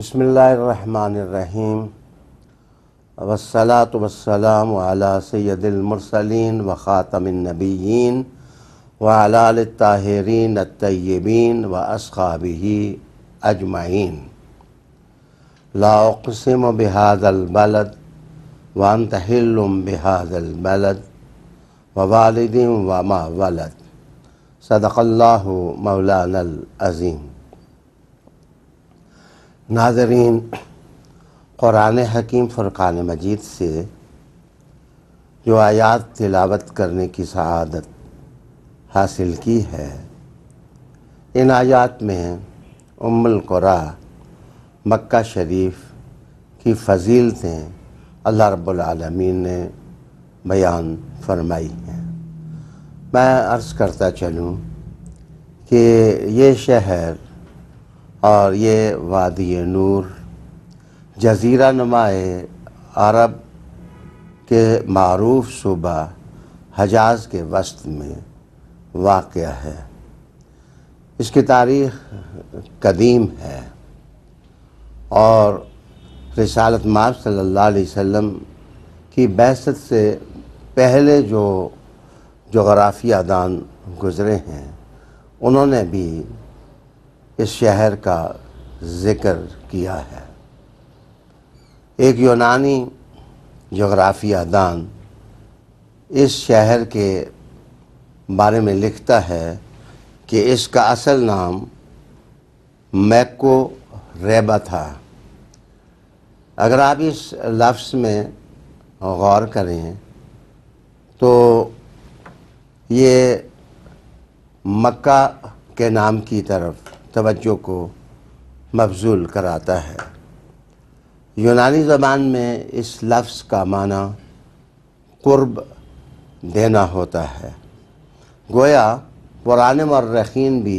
بسم اللہ الرحمن الرحیم والصلاة والسلام علی سید المرسلین وخاتم النبیین وعلی آلہ الطاہرین الطیبین واصحابہ اجمعین۔ لا اقسم بہذا البلد وانت حل بہذا البلد ووالد وما ولد، صدق اللہ مولانا العظیم۔ ناظرین، قرآن حکیم فرقان مجید سے جو آیات تلاوت کرنے کی سعادت حاصل کی ہے، ان آیات میں ام القریٰ مکہ شریف کی فضیلتیں اللہ رب العالمین نے بیان فرمائی ہیں۔ میں عرض کرتا چلوں کہ یہ شہر اور یہ وادی نور جزیرہ نمائے عرب کے معروف صوبہ حجاز کے وسط میں واقع ہے۔ اس کی تاریخ قدیم ہے اور رسالت مآب صلی اللہ علیہ وسلم کی بعثت سے پہلے جو جغرافیہ دان گزرے ہیں، انہوں نے بھی اس شہر کا ذکر کیا ہے۔ ایک یونانی جغرافیہ دان اس شہر کے بارے میں لکھتا ہے کہ اس کا اصل نام میکو ریبا تھا۔ اگر آپ اس لفظ میں غور کریں تو یہ مکہ کے نام کی طرف توجہ کو مبذول کراتا ہے۔ یونانی زبان میں اس لفظ کا معنی قرب دینا ہوتا ہے۔ گویا پرانے مورخین بھی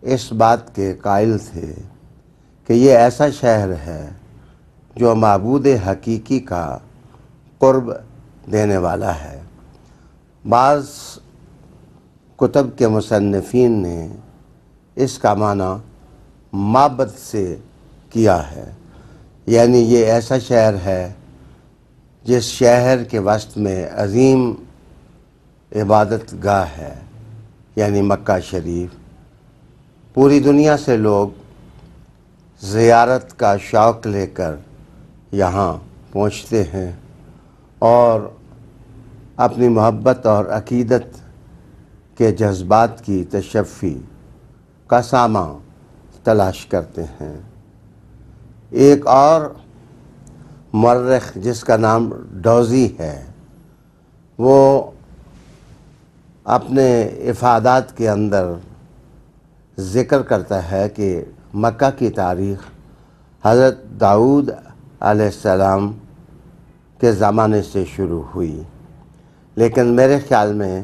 اس بات کے قائل تھے کہ یہ ایسا شہر ہے جو معبود حقیقی کا قرب دینے والا ہے۔ بعض کتب کے مصنفین نے اس کا معنی معبد سے کیا ہے، یعنی یہ ایسا شہر ہے جس شہر کے وسط میں عظیم عبادت گاہ ہے، یعنی مکہ شریف۔ پوری دنیا سے لوگ زیارت کا شوق لے کر یہاں پہنچتے ہیں اور اپنی محبت اور عقیدت کے جذبات کی تشفی کا سامہ تلاش کرتے ہیں۔ ایک اور مورخ جس کا نام ڈوزی ہے، وہ اپنے افادات کے اندر ذکر کرتا ہے کہ مکہ کی تاریخ حضرت داؤد علیہ السلام کے زمانے سے شروع ہوئی، لیکن میرے خیال میں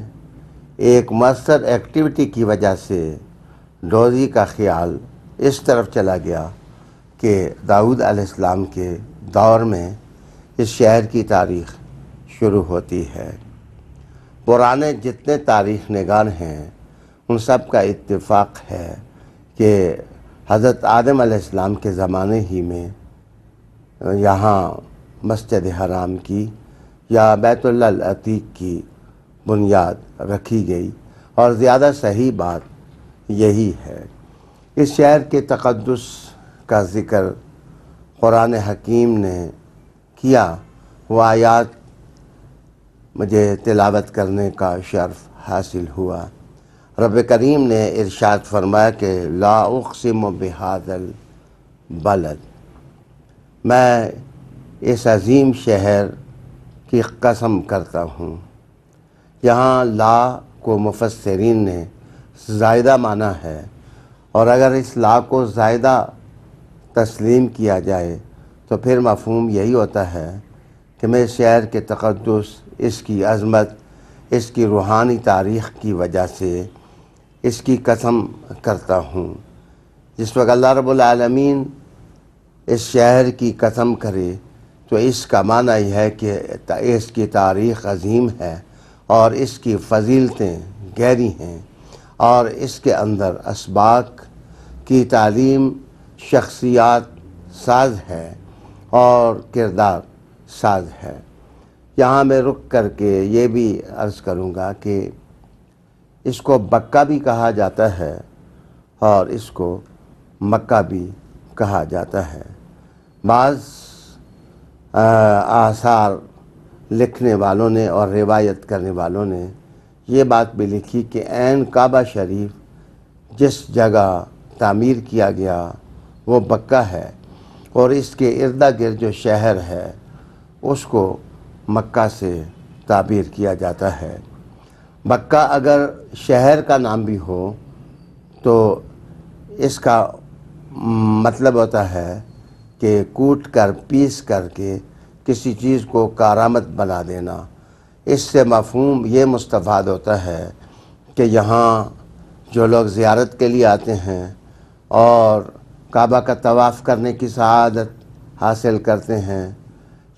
ایک مؤثر ایکٹیویٹی کی وجہ سے ڈوزی کا خیال اس طرف چلا گیا کہ داؤد علیہ السلام کے دور میں اس شہر کی تاریخ شروع ہوتی ہے۔ پرانے جتنے تاریخ نگار ہیں ان سب کا اتفاق ہے کہ حضرت آدم علیہ السلام کے زمانے ہی میں یہاں مسجد حرام کی یا بیت اللہ العتیق کی بنیاد رکھی گئی، اور زیادہ صحیح بات یہی ہے۔ اس شہر کے تقدس کا ذکر قرآن حکیم نے کیا، وہ آیات مجھے تلاوت کرنے کا شرف حاصل ہوا۔ رب کریم نے ارشاد فرمایا کہ لا اقسم بہذا البلد، میں اس عظیم شہر کی قسم کرتا ہوں۔ یہاں لا کو مفسرین نے زائدہ مانا ہے، اور اگر اس لا کو زائدہ تسلیم کیا جائے تو پھر مفہوم یہی ہوتا ہے کہ میں اس شہر کے تقدس، اس کی عظمت، اس کی روحانی تاریخ کی وجہ سے اس کی قسم کرتا ہوں۔ جس وقت اللہ رب العالمین اس شہر کی قسم کرے تو اس کا معنی یہ ہے کہ اس کی تاریخ عظیم ہے اور اس کی فضیلتیں گہری ہیں، اور اس کے اندر اسباق کی تعلیم، شخصیات ساز ہے اور کردار ساز ہے۔ یہاں میں رک کر کے یہ بھی عرض کروں گا کہ اس کو بکا بھی کہا جاتا ہے اور اس کو مکہ بھی کہا جاتا ہے۔ بعض آثار لکھنے والوں نے اور روایت کرنے والوں نے یہ بات بھی لکھی کہ عین کعبہ شریف جس جگہ تعمیر کیا گیا وہ بکہ ہے، اور اس کے ارد گرد جو شہر ہے اس کو مکہ سے تعبیر کیا جاتا ہے۔ بکہ اگر شہر کا نام بھی ہو تو اس کا مطلب ہوتا ہے کہ کوٹ کر پیس کر کے کسی چیز کو کارآمد بنا دینا۔ اس سے مفہوم یہ مستفاد ہوتا ہے کہ یہاں جو لوگ زیارت کے لیے آتے ہیں اور کعبہ کا طواف کرنے کی سعادت حاصل کرتے ہیں،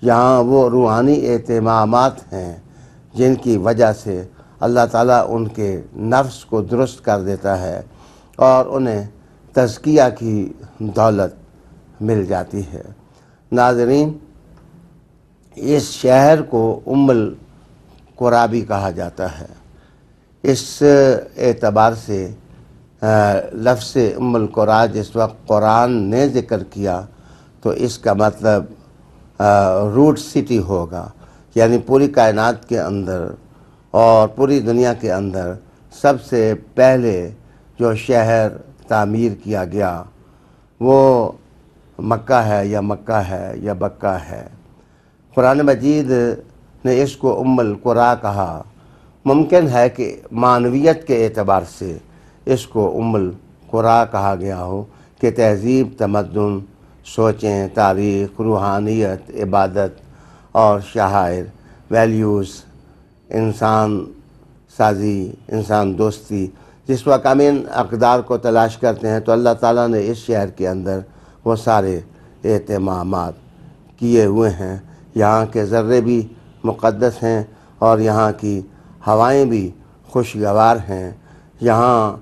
یہاں وہ روحانی اہتمامات ہیں جن کی وجہ سے اللہ تعالیٰ ان کے نفس کو درست کر دیتا ہے اور انہیں تزکیہ کی دولت مل جاتی ہے۔ ناظرین، اس شہر کو ام القریٰ بھی کہا جاتا ہے۔ اس اعتبار سے لفظ ام القریٰ جس وقت قرآن نے ذکر کیا تو اس کا مطلب روٹ سٹی ہوگا، یعنی پوری کائنات کے اندر اور پوری دنیا کے اندر سب سے پہلے جو شہر تعمیر کیا گیا وہ مکہ ہے یا مکہ ہے یا بکہ ہے۔ قرآن مجید نے اس کو ام القریٰ کہا۔ ممکن ہے کہ معنویت کے اعتبار سے اس کو ام القریٰ کہا گیا ہو کہ تہذیب، تمدن، سوچیں، تاریخ، روحانیت، عبادت اور شعائر، ویلیوز، انسان سازی، انسان دوستی، جس وقت ہم ان اقدار کو تلاش کرتے ہیں تو اللہ تعالیٰ نے اس شہر کے اندر وہ سارے اہتمامات کیے ہوئے ہیں۔ یہاں کے ذرے بھی مقدس ہیں اور یہاں کی ہوائیں بھی خوشگوار ہیں۔ یہاں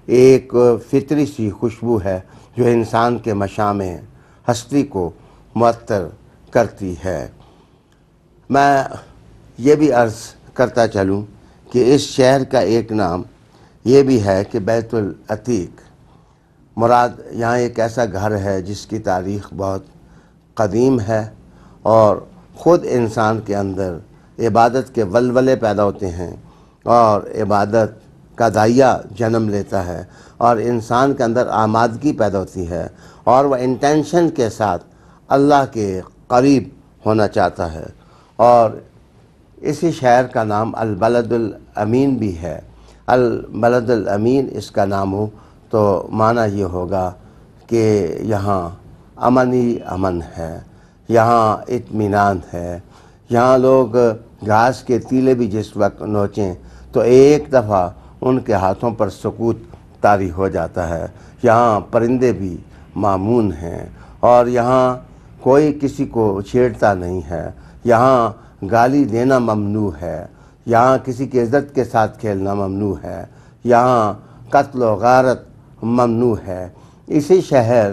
ایک فطری سی خوشبو ہے جو انسان کے مشام ہستی کو معطر کرتی ہے۔ میں یہ بھی عرض کرتا چلوں کہ اس شہر کا ایک نام یہ بھی ہے کہ بیت العتیق۔ مراد یہاں ایک ایسا گھر ہے جس کی تاریخ بہت قدیم ہے اور خود انسان کے اندر عبادت کے ولولے پیدا ہوتے ہیں اور عبادت کا داعیہ جنم لیتا ہے اور انسان کے اندر آمادگی پیدا ہوتی ہے اور وہ انٹینشن کے ساتھ اللہ کے قریب ہونا چاہتا ہے، اور اسی شہر کا نام البلد الامین بھی ہے۔ البلد الامین اس کا نام ہو تو معنی یہ ہوگا کہ یہاں امن ہی امن ہے، یہاں اطمینان ہے۔ یہاں لوگ گھاس کے تیلے بھی جس وقت نوچیں تو ایک دفعہ ان کے ہاتھوں پر سکوت طاری ہو جاتا ہے۔ یہاں پرندے بھی مامون ہیں اور یہاں کوئی کسی کو چھیڑتا نہیں ہے۔ یہاں گالی دینا ممنوع ہے، یہاں کسی کی عزت کے ساتھ کھیلنا ممنوع ہے، یہاں قتل و غارت ممنوع ہے۔ اسی شہر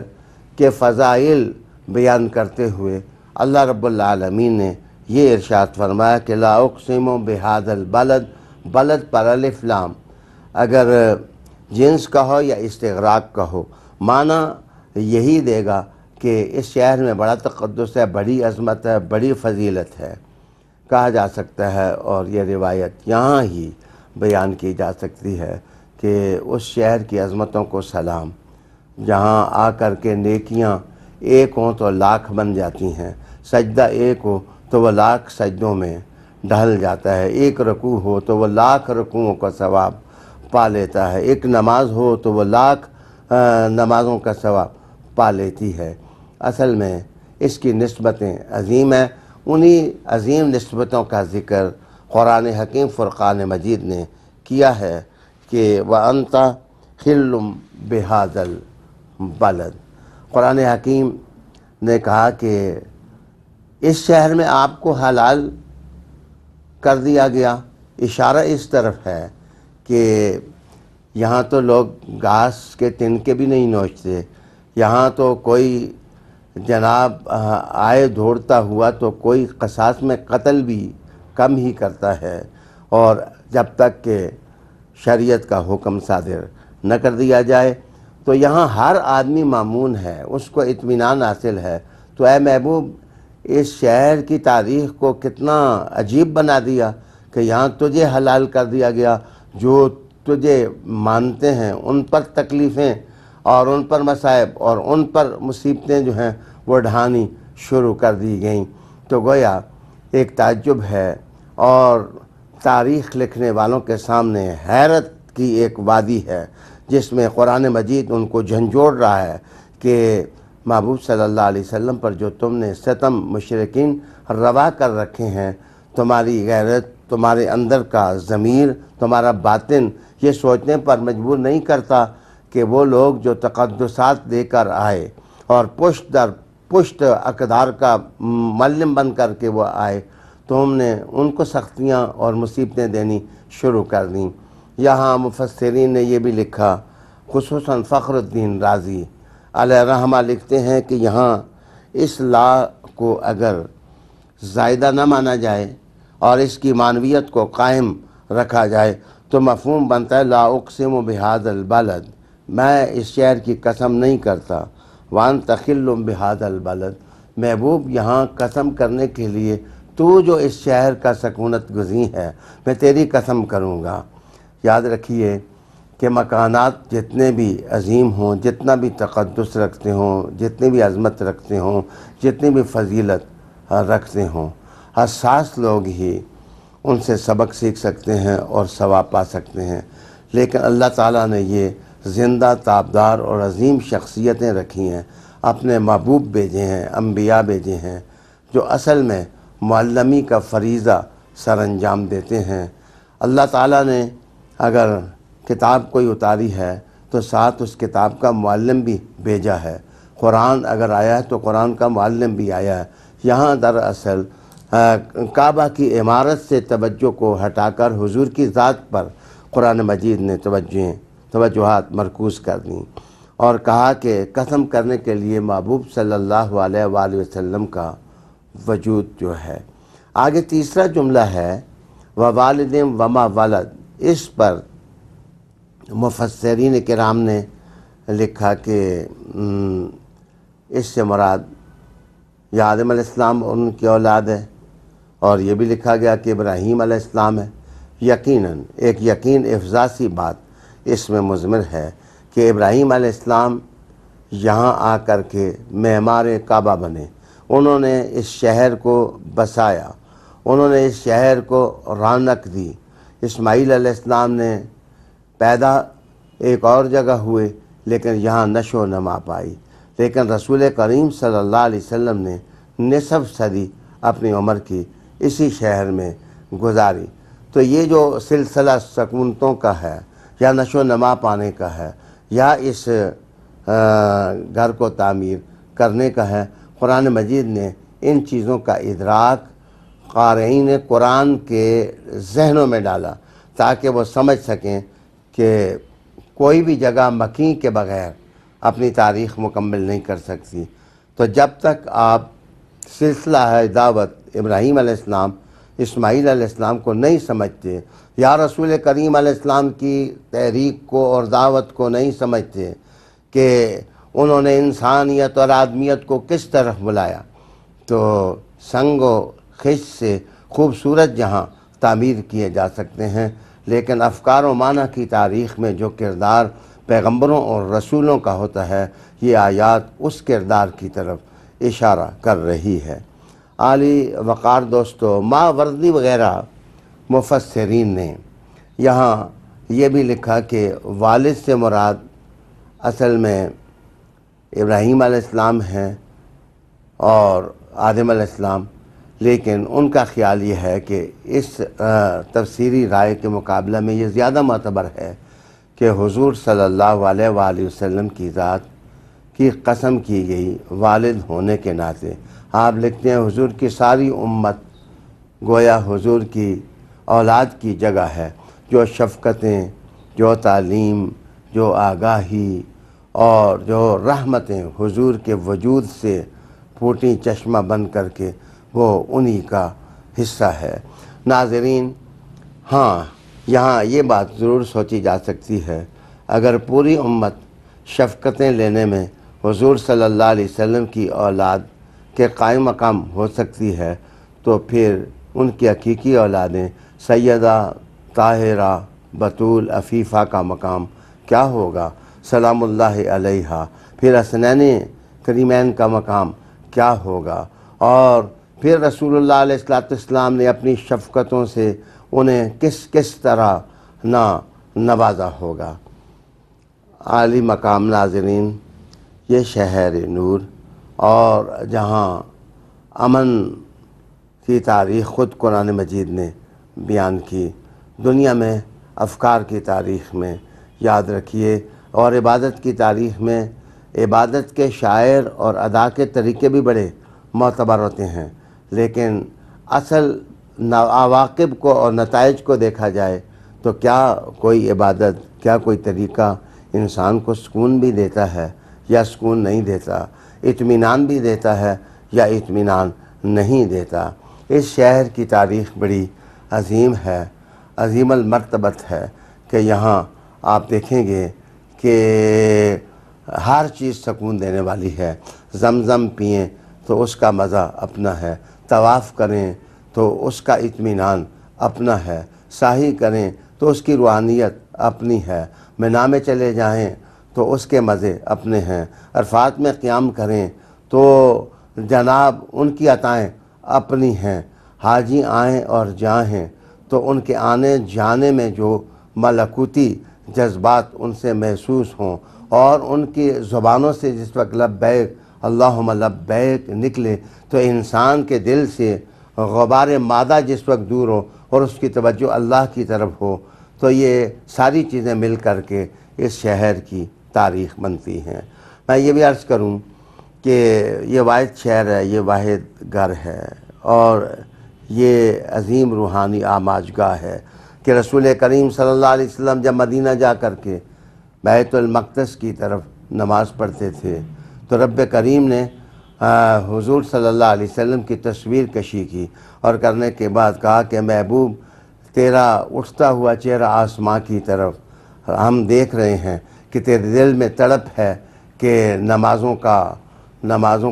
کے فضائل بیان کرتے ہوئے اللہ رب العالمین نے یہ ارشاد فرمایا کہ لا اقسم بہذا البلد، بلد پر الف لام اگر جنس کا ہو یا استغراق کا ہو، معنی یہی دے گا کہ اس شہر میں بڑا تقدس ہے، بڑی عظمت ہے، بڑی فضیلت ہے کہا جا سکتا ہے، اور یہ روایت یہاں ہی بیان کی جا سکتی ہے کہ اس شہر کی عظمتوں کو سلام، جہاں آ کر کے نیکیاں ایک ہوں تو لاکھ بن جاتی ہیں، سجدہ ایک ہو تو وہ لاکھ سجدوں میں ڈھل جاتا ہے، ایک رکوع ہو تو وہ لاکھ رکوعوں کا ثواب پا لیتا ہے، ایک نماز ہو تو وہ لاکھ نمازوں کا ثواب پا لیتی ہے۔ اصل میں اس کی نسبتیں عظیم ہیں۔ انہی عظیم نسبتوں کا ذکر قرآن حکیم فرقان مجید نے کیا ہے کہ وَأَنْتَ حِلٌّ بِهَذَا الْبَلَدِ۔ قرآن حکیم نے کہا کہ اس شہر میں آپ کو حلال کر دیا گیا۔ اشارہ اس طرف ہے کہ یہاں تو لوگ گھاس کے تنکے بھی نہیں نوچتے، یہاں تو کوئی جناب آئے دوڑتا ہوا تو کوئی قصاص میں قتل بھی کم ہی کرتا ہے، اور جب تک کہ شریعت کا حکم صادر نہ کر دیا جائے تو یہاں ہر آدمی مامون ہے، اس کو اطمینان حاصل ہے۔ تو اے محبوب، اس شہر کی تاریخ کو کتنا عجیب بنا دیا کہ یہاں تجھے حلال کر دیا گیا، جو تجھے مانتے ہیں ان پر تکلیفیں اور ان پر مصائب اور ان پر مصیبتیں جو ہیں وہ ڈھانی شروع کر دی گئیں۔ تو گویا ایک تعجب ہے، اور تاریخ لکھنے والوں کے سامنے حیرت کی ایک وادی ہے، جس میں قرآن مجید ان کو جھنجھوڑ رہا ہے کہ محبوب صلی اللہ علیہ وسلم پر جو تم نے ستم مشرکین روا کر رکھے ہیں، تمہاری غیرت، تمہارے اندر کا ضمیر، تمہارا باطن یہ سوچنے پر مجبور نہیں کرتا کہ وہ لوگ جو تقدسات دے کر آئے اور پشت در پشت اقدار کا معلم بن کر کے وہ آئے، تو ہم نے ان کو سختیاں اور مصیبتیں دینی شروع کر دیں۔ یہاں مفسرین نے یہ بھی لکھا، خصوصاً فخر الدین رازی علیہ رحمہ لکھتے ہیں کہ یہاں اس لا کو اگر زائدہ نہ مانا جائے اور اس کی معنویت کو قائم رکھا جائے تو مفہوم بنتا ہے لا اقسم بہذا البلد، میں اس شہر کی قسم نہیں کرتا، وانت خل بہذا البلد، محبوب یہاں قسم کرنے کے لیے تو جو اس شہر کا سکونت گزیں ہے میں تیری قسم کروں گا۔ یاد رکھیے کہ مکانات جتنے بھی عظیم ہوں، جتنا بھی تقدس رکھتے ہوں، جتنی بھی عظمت رکھتے ہوں، جتنی بھی فضیلت رکھتے ہوں، حساس لوگ ہی ان سے سبق سیکھ سکتے ہیں اور ثواب پا سکتے ہیں۔ لیکن اللہ تعالیٰ نے یہ زندہ تابدار اور عظیم شخصیتیں رکھی ہیں، اپنے محبوب بھیجے ہیں، انبیاء بھیجے ہیں، جو اصل میں معلمی کا فریضہ سر انجام دیتے ہیں۔ اللہ تعالیٰ نے اگر کتاب کوئی اتاری ہے تو ساتھ اس کتاب کا معلم بھی بھیجا ہے۔ قرآن اگر آیا ہے تو قرآن کا معلم بھی آیا ہے۔ یہاں دراصل کعبہ کی عمارت سے توجہ کو ہٹا کر حضور کی ذات پر قرآن مجید نے توجہات مرکوز کر دیں، اور کہا کہ قسم کرنے کے لیے محبوب صلی اللہ علیہ وآلہ وسلم کا وجود جو ہے۔ آگے تیسرا جملہ ہے ووالد وما ولد، اس پر مفسرین کرام نے لکھا کہ اس سے مراد یا آدم علیہ السلام اور ان کی اولاد ہے، اور یہ بھی لکھا گیا کہ ابراہیم علیہ السلام ہے۔ یقیناً ایک یقین افزاسی بات اس میں مضمر ہے کہ ابراہیم علیہ السلام یہاں آ کر کے معمار کعبہ بنے، انہوں نے اس شہر کو بسایا، انہوں نے اس شہر کو رونق دی۔ اسماعیل علیہ السلام نے پیدا ایک اور جگہ ہوئے لیکن یہاں نشو و نما پائی، لیکن رسول کریم صلی اللہ علیہ وسلم نے نصف صدی اپنی عمر کی اسی شہر میں گزاری۔ تو یہ جو سلسلہ سکونتوں کا ہے یا نشو و نما پانے کا ہے یا اس گھر کو تعمیر کرنے کا ہے، قرآن مجید نے ان چیزوں کا ادراک قارئین قرآن کے ذہنوں میں ڈالا تاکہ وہ سمجھ سکیں کہ کوئی بھی جگہ مکیں کے بغیر اپنی تاریخ مکمل نہیں کر سکتی۔ تو جب تک آپ سلسلہ ہے دعوت ابراہیم علیہ السلام، اسماعیل علیہ السلام کو نہیں سمجھتے، یا رسول کریم علیہ السلام کی تحریک کو اور دعوت کو نہیں سمجھتے کہ انہوں نے انسانیت اور آدمیت کو کس طرح بلایا، تو سنگ و خش سے خوبصورت جہاں تعمیر کیے جا سکتے ہیں، لیکن افکار و معنی کی تاریخ میں جو کردار پیغمبروں اور رسولوں کا ہوتا ہے، یہ آیات اس کردار کی طرف اشارہ کر رہی ہے۔ عالی وقار دوستو، ماوردی وغیرہ مفسرین نے یہاں یہ بھی لکھا کہ والد سے مراد اصل میں ابراہیم علیہ السلام ہیں اور آدم علیہ السلام، لیکن ان کا خیال یہ ہے کہ اس تفسیری رائے کے مقابلہ میں یہ زیادہ معتبر ہے کہ حضور صلی اللہ علیہ وآلہ وسلم کی ذات کی قسم کی گئی والد ہونے کے ناطے۔ آپ لکھتے ہیں حضور کی ساری امت گویا حضور کی اولاد کی جگہ ہے، جو شفقتیں، جو تعلیم، جو آگاہی اور جو رحمتیں حضور کے وجود سے پھوٹی چشمہ بند کر کے وہ انہی کا حصہ ہے۔ ناظرین، ہاں یہاں یہ بات ضرور سوچی جا سکتی ہے، اگر پوری امت شفقتیں لینے میں حضور صلی اللہ علیہ وسلم کی اولاد کے قائم مقام ہو سکتی ہے تو پھر ان کی حقیقی اولادیں سیدہ طاہرہ بطول عفیفہ کا مقام کیا ہوگا سلام اللہ علیہا، پھر حسنین کریمین کا مقام کیا ہوگا، اور پھر رسول اللہ علیہ السلام نے اپنی شفقتوں سے انہیں کس طرح نوازا ہوگا۔ عالی مقام ناظرین، یہ شہر نور اور جہاں امن کی تاریخ خود قرآن مجید نے بیان کی، دنیا میں افکار کی تاریخ میں یاد رکھیے، اور عبادت کی تاریخ میں عبادت کے شاعر اور ادا کے طریقے بھی بڑے معتبر ہوتے ہیں، لیکن اصل عواقب کو اور نتائج کو دیکھا جائے تو کیا کوئی عبادت، کیا کوئی طریقہ انسان کو سکون بھی دیتا ہے یا سکون نہیں دیتا، اطمینان بھی دیتا ہے یا اطمینان نہیں دیتا۔ اس شہر کی تاریخ بڑی عظیم ہے، عظیم المرتبت ہے کہ یہاں آپ دیکھیں گے کہ ہر چیز سکون دینے والی ہے۔ زمزم پئیں تو اس کا مزہ اپنا ہے، طواف کریں تو اس کا اطمینان اپنا ہے، سعی کریں تو اس کی روحانیت اپنی ہے، مینا میں چلے جائیں تو اس کے مزے اپنے ہیں، عرفات میں قیام کریں تو جناب ان کی عطائیں اپنی ہیں، حاجی آئیں اور جائیں تو ان کے آنے جانے میں جو ملکوتی جذبات ان سے محسوس ہوں، اور ان کی زبانوں سے جس وقت لبیک اللہم لبیک نکلے تو انسان کے دل سے غبار مادہ جس وقت دور ہو اور اس کی توجہ اللہ کی طرف ہو، تو یہ ساری چیزیں مل کر کے اس شہر کی تاریخ بنتی ہیں۔ میں یہ بھی عرض کروں کہ یہ واحد شہر ہے، یہ واحد گھر ہے، اور یہ عظیم روحانی آماجگاہ ہے کہ رسول کریم صلی اللہ علیہ وسلم جب مدینہ جا کر کے بیت المقدس کی طرف نماز پڑھتے تھے تو رب کریم نے حضور صلی اللہ علیہ وسلم کی تصویر کشی کی اور کرنے کے بعد کہا کہ محبوب، تیرا اٹھتا ہوا چہرہ آسماں کی طرف ہم دیکھ رہے ہیں کہ تیرے دل میں تڑپ ہے کہ نمازوں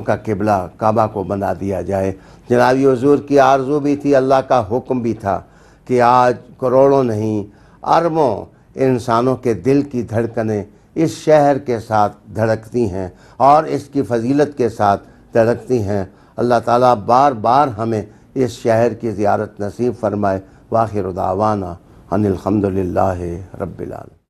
کا قبلہ کعبہ کو بنا دیا جائے۔ جناب حضور کی آرزو بھی تھی، اللہ کا حکم بھی تھا کہ آج کروڑوں نہیں اربوں انسانوں کے دل کی دھڑکنیں اس شہر کے ساتھ دھڑکتی ہیں اور اس کی فضیلت کے ساتھ دھڑکتی ہیں۔ اللہ تعالیٰ بار بار ہمیں اس شہر کی زیارت نصیب فرمائے۔ وآخر دعوانا ان الحمد للہ رب العالمین۔